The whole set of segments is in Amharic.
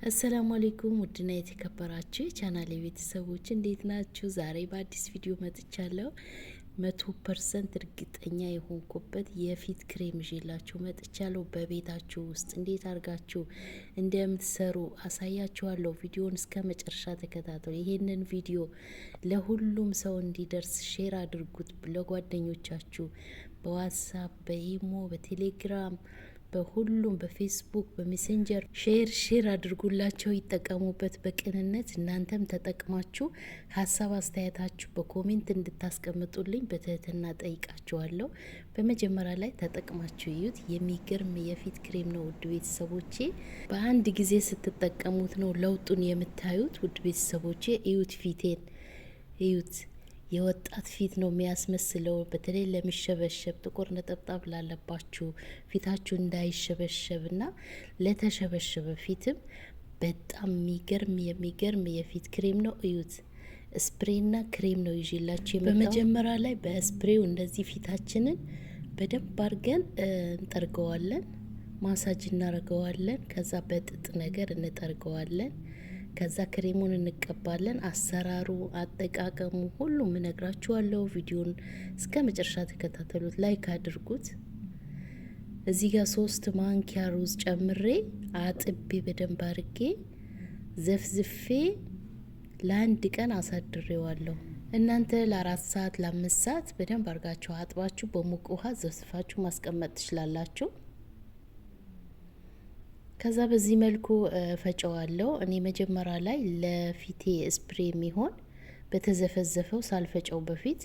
አሰላሙ አለይኩም ውድና የተከበራችሁ የቻናሌ ቤተሰቦች እንዴት ናችሁ? ዛሬ በአዲስ ቪዲዮ መጥቻለሁ። 100% እርግጠኛ የሆንኩበት የፊት ክሬም ይዤላችሁ መጥቻለሁ። በቤታችሁ ውስጥ እንዴት አድርጋችሁ እንደምትሰሩ አሳያችኋለሁ። ቪዲዮን እስከ መጨረሻ ተከታተሉ። ይሄንን ቪዲዮ ለሁሉም ሰው እንዲደርስ ሼር አድርጉት። ለጓደኞቻችሁ በዋትሳፕ፣ በኢሞ፣ በቴሌግራም በሁሉም በፌስቡክ በሜሴንጀር ሼር አድርጉላቸው ይጠቀሙበት በቅንነት። እናንተም ተጠቅማችሁ ሀሳብ አስተያየታችሁ በኮሜንት እንድታስቀምጡልኝ በትህትና ጠይቃችኋለሁ። በመጀመሪያ ላይ ተጠቅማችሁ እዩት። የሚገርም የፊት ክሬም ነው ውድ ቤተሰቦቼ። በአንድ ጊዜ ስትጠቀሙት ነው ለውጡን የምታዩት ውድ ቤተሰቦቼ። እዩት፣ ፊቴን እዩት። የወጣት ፊት ነው የሚያስመስለው። በተለይ ለሚሸበሸብ ጥቁር ነጠብጣብ ላለባችሁ ፊታችሁ እንዳይሸበሸብና ለተሸበሸበ ፊትም በጣም የሚገርም የፊት ክሬም ነው። እዩት። ስፕሬና ክሬም ነው ይዤላችሁ የመጣው። በመጀመሪያ ላይ በስፕሬው እንደዚህ ፊታችንን በደንብ አድርገን እንጠርገዋለን፣ ማሳጅ እናደርገዋለን። ከዛ በጥጥ ነገር እንጠርገዋለን። ከዛ ክሬሙን እንቀባለን። አሰራሩ፣ አጠቃቀሙ ሁሉም እነግራችኋለሁ። ቪዲዮን እስከ መጨረሻ ተከታተሉት፣ ላይክ አድርጉት። እዚህ ጋር 3 ማንኪያ ሩዝ ጨምሬ አጥቤ በደንብ አርጌ ዘፍዝፌ ለአንድ ቀን አሳድሬዋለሁ። እናንተ ለ4 ሰዓት ለ5 ሰዓት በደንብ አርጋችሁ አጥባችሁ በሙቅ ውሃ ዘፍዝፋችሁ ማስቀመጥ ትችላላችሁ። ከዛ በዚህ መልኩ ፈጨዋለሁ። እኔ መጀመሪያ ላይ ለፊቴ ስፕሬ የሚሆን በተዘፈዘፈው ሳልፈጨው በፊት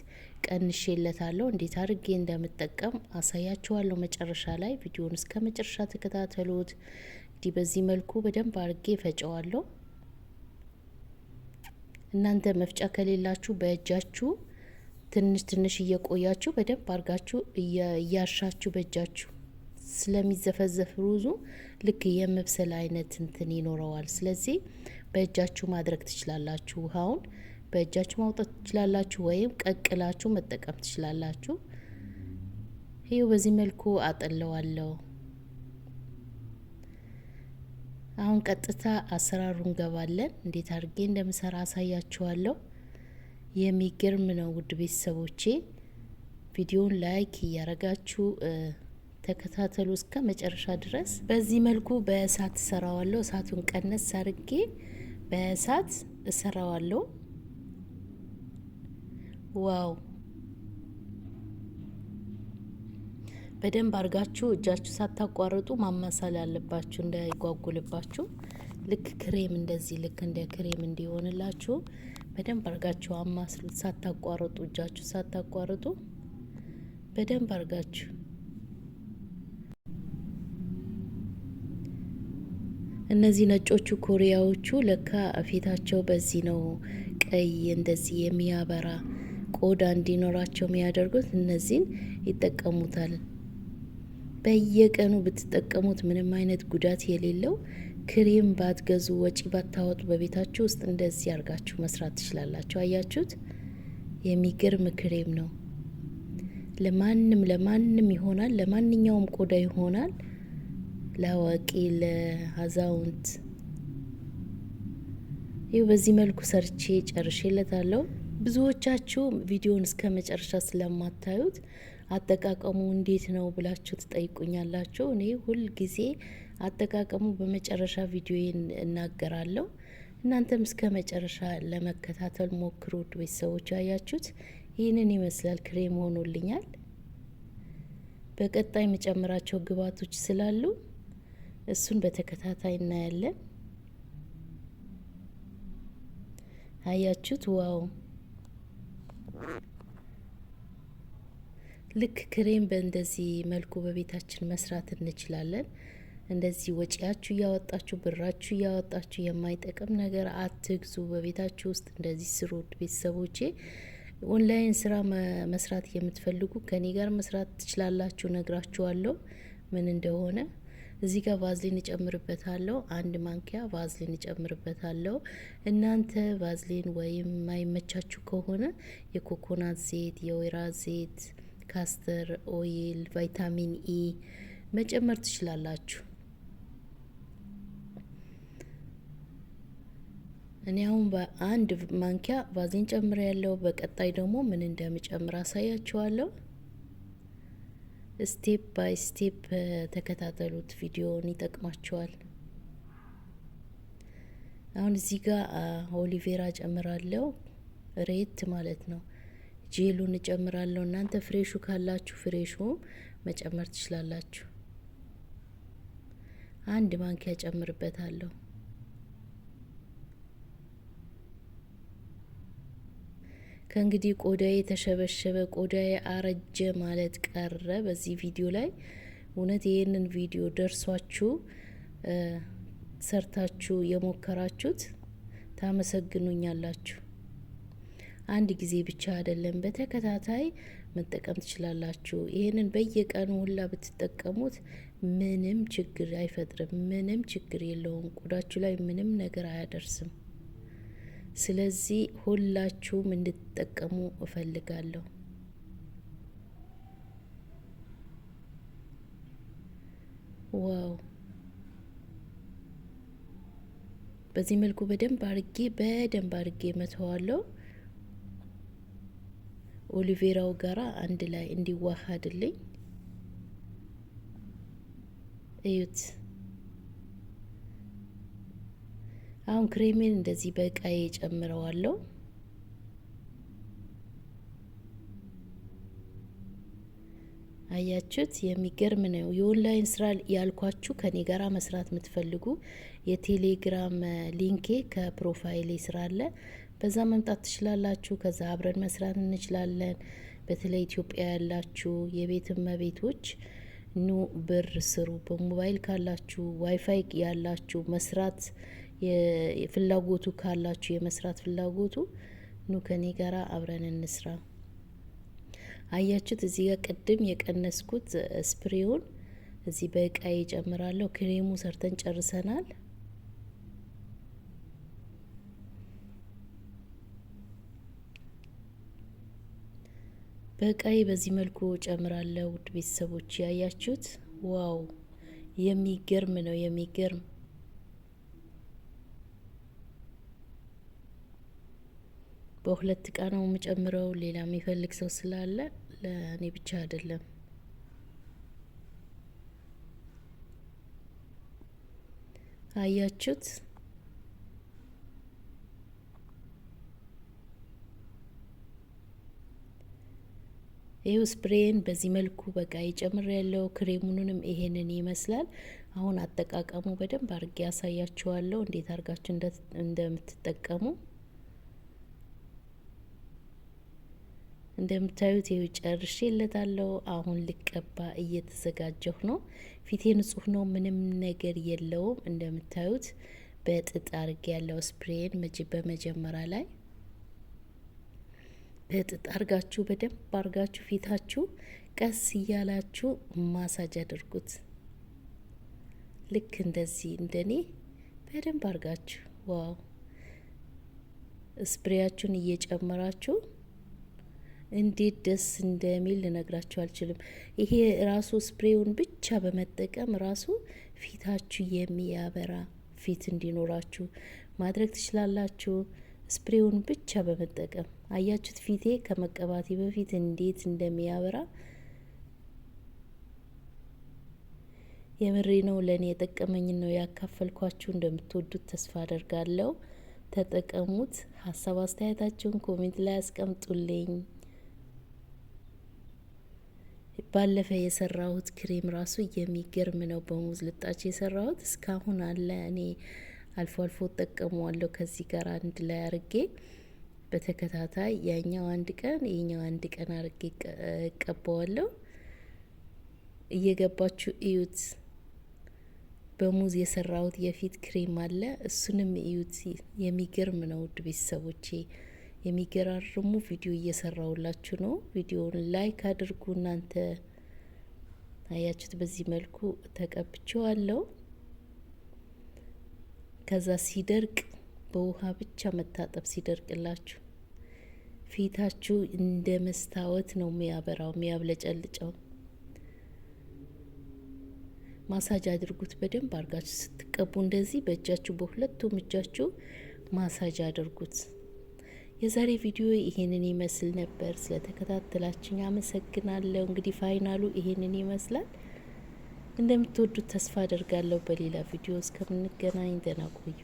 ቀንሼለታለሁ። እንዴት አድርጌ እንደምጠቀም አሳያችኋለሁ መጨረሻ ላይ። ቪዲዮውን እስከ መጨረሻ ተከታተሉት። እንዲህ በዚህ መልኩ በደንብ አድርጌ ፈጨዋለሁ። እናንተ መፍጫ ከሌላችሁ በእጃችሁ ትንሽ እየቆያችሁ በደንብ አድርጋችሁ እያሻችሁ በእጃችሁ ስለሚዘፈዘፍ ሩዙ ልክ የመብሰል አይነት እንትን ይኖረዋል። ስለዚህ በእጃችሁ ማድረግ ትችላላችሁ። ውሃውን በእጃችሁ ማውጣት ትችላላችሁ፣ ወይም ቀቅላችሁ መጠቀም ትችላላችሁ። ይሄው በዚህ መልኩ አጠለዋለሁ። አሁን ቀጥታ አሰራሩ እንገባለን። እንዴት አድርጌ እንደምሰራ አሳያችኋለሁ። የሚገርም ነው ውድ ቤተሰቦቼ። ቪዲዮውን ላይክ እያረጋችሁ ተከታተሉ እስከ መጨረሻ ድረስ። በዚህ መልኩ በእሳት እሰራዋለሁ። እሳቱን ቀነስ አርጌ በእሳት እሰራዋለሁ። ዋው! በደንብ አርጋችሁ እጃችሁ ሳታቋርጡ ማማሳል አለባችሁ እንዳይጓጉልባችሁ። ልክ ክሬም እንደዚህ ልክ እንደ ክሬም እንዲሆንላችሁ በደንብ አርጋችሁ አማስሉት። ሳታቋርጡ እጃችሁ ሳታቋርጡ በደንብ አርጋችሁ። እነዚህ ነጮቹ ኮሪያዎቹ ለካ ፊታቸው በዚህ ነው ቀይ እንደዚህ የሚያበራ ቆዳ እንዲኖራቸው የሚያደርጉት። እነዚህን ይጠቀሙታል። በየቀኑ ብትጠቀሙት ምንም አይነት ጉዳት የሌለው ክሬም ባትገዙ ወጪ ባታወጡ በቤታችሁ ውስጥ እንደዚህ አርጋችሁ መስራት ትችላላችሁ። አያችሁት? የሚገርም ክሬም ነው። ለማንም ይሆናል። ለማንኛውም ቆዳ ይሆናል። ለአዋቂ ለአዛውንት። ይኸው በዚህ መልኩ ሰርቼ ጨርሼለታለሁ። ብዙዎቻችሁ ቪዲዮን እስከ መጨረሻ ስለማታዩት አጠቃቀሙ እንዴት ነው ብላችሁ ትጠይቁኛላችሁ። እኔ ሁል ጊዜ አጠቃቀሙ በመጨረሻ ቪዲዮዬን እናገራለሁ። እናንተም እስከ መጨረሻ ለመከታተል ሞክሩ ቤተሰቦች። ያያችሁት ይህንን ይመስላል። ክሬም ሆኖልኛል። በቀጣይ መጨመራቸው ግብአቶች ስላሉ እሱን በተከታታይ እናያለን። አያችሁት? ዋው! ልክ ክሬም በእንደዚህ መልኩ በቤታችን መስራት እንችላለን። እንደዚህ ወጪያችሁ እያወጣችሁ ብራችሁ እያወጣችሁ የማይጠቅም ነገር አትግዙ። በቤታችሁ ውስጥ እንደዚህ ስሩ ቤተሰቦቼ። ኦንላይን ስራ መስራት የምትፈልጉ ከኔ ጋር መስራት ትችላላችሁ። ነግራችኋለሁ ምን እንደሆነ። እዚህ ጋር ቫዝሊን እጨምርበታለሁ። 1 ማንኪያ ቫዝሊን እጨምርበታለሁ። እናንተ ቫዝሊን ወይም ማይመቻችሁ ከሆነ የኮኮናት ዘይት፣ የወይራ ዘይት፣ ካስተር ኦይል፣ ቫይታሚን ኢ መጨመር ትችላላችሁ። እኔ አሁን በአንድ ማንኪያ ቫዝሊን ጨምሬ ያለው። በቀጣይ ደግሞ ምን እንደምጨምር አሳያችኋለሁ። ስቴፕ ባይ ስቴፕ ተከታተሉት፣ ቪዲዮውን ይጠቅማችኋል። አሁን እዚህ ጋር ኦሊቬራ ጨምራለሁ፣ ሬት ማለት ነው። ጄሉን እጨምራለሁ። እናንተ ፍሬሹ ካላችሁ ፍሬሹ መጨመር ትችላላችሁ። አንድ ማንኪያ ጨምርበታለሁ። ከእንግዲህ ቆዳዬ ተሸበሸበ፣ ቆዳዬ አረጀ ማለት ቀረ በዚህ ቪዲዮ ላይ። እውነት ይህንን ቪዲዮ ደርሷችሁ ሰርታችሁ የሞከራችሁት ታመሰግኑኛላችሁ። አንድ ጊዜ ብቻ አይደለም፣ በተከታታይ መጠቀም ትችላላችሁ። ይህንን በየቀኑ ሁላ ብትጠቀሙት ምንም ችግር አይፈጥርም፣ ምንም ችግር የለውም። ቆዳችሁ ላይ ምንም ነገር አያደርስም። ስለዚህ ሁላችሁም እንድትጠቀሙ እፈልጋለሁ። ዋው! በዚህ መልኩ በደንብ አርጌ መተዋለሁ። ኦሊቬራው ጋራ አንድ ላይ እንዲዋሃድልኝ እዩት። አሁን ክሬሜን እንደዚህ በቃዬ ጨምረዋለሁ። አያችሁት? የሚገርም ነው። የኦንላይን ስራ ያልኳችሁ ከኔ ጋራ መስራት የምትፈልጉ የቴሌግራም ሊንኬ ከፕሮፋይሌ ስራ አለ፣ በዛ መምጣት ትችላላችሁ። ከዛ አብረን መስራት እንችላለን። በተለይ ኢትዮጵያ ያላችሁ የቤት እመቤቶች ኑ ብር ስሩ። በሞባይል ካላችሁ ዋይፋይ ያላችሁ መስራት ፍላጎቱ ካላችሁ የመስራት ፍላጎቱ ኑ ከኔ ጋራ አብረን እንስራ። አያችሁት? እዚህ ጋር ቅድም የቀነስኩት ስፕሬውን እዚህ በእቃዬ ጨምራለሁ። ክሬሙ ሰርተን ጨርሰናል። በእቃዬ በዚህ መልኩ ጨምራለሁ። ውድ ቤተሰቦች ያያችሁት? ዋው! የሚገርም ነው፣ የሚገርም በሁለት እቃ ነው የምጨምረው። ሌላ የሚፈልግ ሰው ስላለ ለእኔ ብቻ አይደለም። አያችሁት? ይሄው ስፕሬን በዚህ መልኩ በቃ ይጨምር ያለው። ክሬሙንም ይሄንን ይመስላል። አሁን አጠቃቀሙ በደንብ አድርጌ ያሳያችኋለሁ፣ እንዴት አድርጋችሁ እንደምትጠቀሙ። እንደምታዩት ይሄው ጨርሼለታለሁ። አሁን ልቀባ እየተዘጋጀሁ ነው። ፊቴ ንጹህ ነው፣ ምንም ነገር የለውም። እንደምታዩት በጥጥ አድርጌ ያለው ስፕሬን በመጀመሪያ ላይ በጥጥ አርጋችሁ በደንብ አርጋችሁ ፊታችሁ ቀስ እያላችሁ ማሳጅ አድርጉት። ልክ እንደዚህ እንደኔ በደንብ አርጋችሁ። ዋው! ስፕሬያችሁን እየጨመራችሁ እንዴት ደስ እንደሚል ልነግራችሁ አልችልም። ይሄ ራሱ ስፕሬውን ብቻ በመጠቀም ራሱ ፊታችሁ የሚያበራ ፊት እንዲኖራችሁ ማድረግ ትችላላችሁ። ስፕሬውን ብቻ በመጠቀም አያችሁት? ፊቴ ከመቀባቴ በፊት እንዴት እንደሚያበራ። የምሬ ነው። ለእኔ የጠቀመኝን ነው ያካፈልኳችሁ። እንደምትወዱት ተስፋ አደርጋለሁ። ተጠቀሙት። ሀሳብ አስተያየታችሁን ኮሜንት ላይ አስቀምጡልኝ። ባለፈ የሰራሁት ክሬም ራሱ የሚገርም ነው። በሙዝ ልጣጭ የሰራሁት እስካሁን አለ። እኔ አልፎ አልፎ እጠቀመዋለሁ ከዚህ ጋር አንድ ላይ አርጌ በተከታታይ ያኛው አንድ ቀን ይኛው አንድ ቀን አርጌ እቀባዋለሁ። እየገባችሁ እዩት። በሙዝ የሰራሁት የፊት ክሬም አለ፣ እሱንም እዩት። የሚገርም ነው ውድ ቤተሰቦቼ፣ የሚገራርሙ ቪዲዮ እየሰራውላችሁ ነው። ቪዲዮውን ላይክ አድርጉ። እናንተ አያችሁት? በዚህ መልኩ ተቀብቼዋለሁ። ከዛ ሲደርቅ በውሃ ብቻ መታጠብ ሲደርቅላችሁ ፊታችሁ እንደ መስታወት ነው የሚያበራው የሚያብለጨልጨው። ማሳጅ አድርጉት በደንብ አርጋችሁ ስትቀቡ እንደዚህ በእጃችሁ በሁለቱም እጃችሁ ማሳጅ አድርጉት። የዛሬ ቪዲዮ ይሄንን ይመስል ነበር። ስለተከታተላችሁኝ አመሰግናለሁ። እንግዲህ ፋይናሉ ይሄንን ይመስላል። እንደምትወዱት ተስፋ አደርጋለሁ። በሌላ ቪዲዮ እስከምንገናኝ ደህና ቆዩ።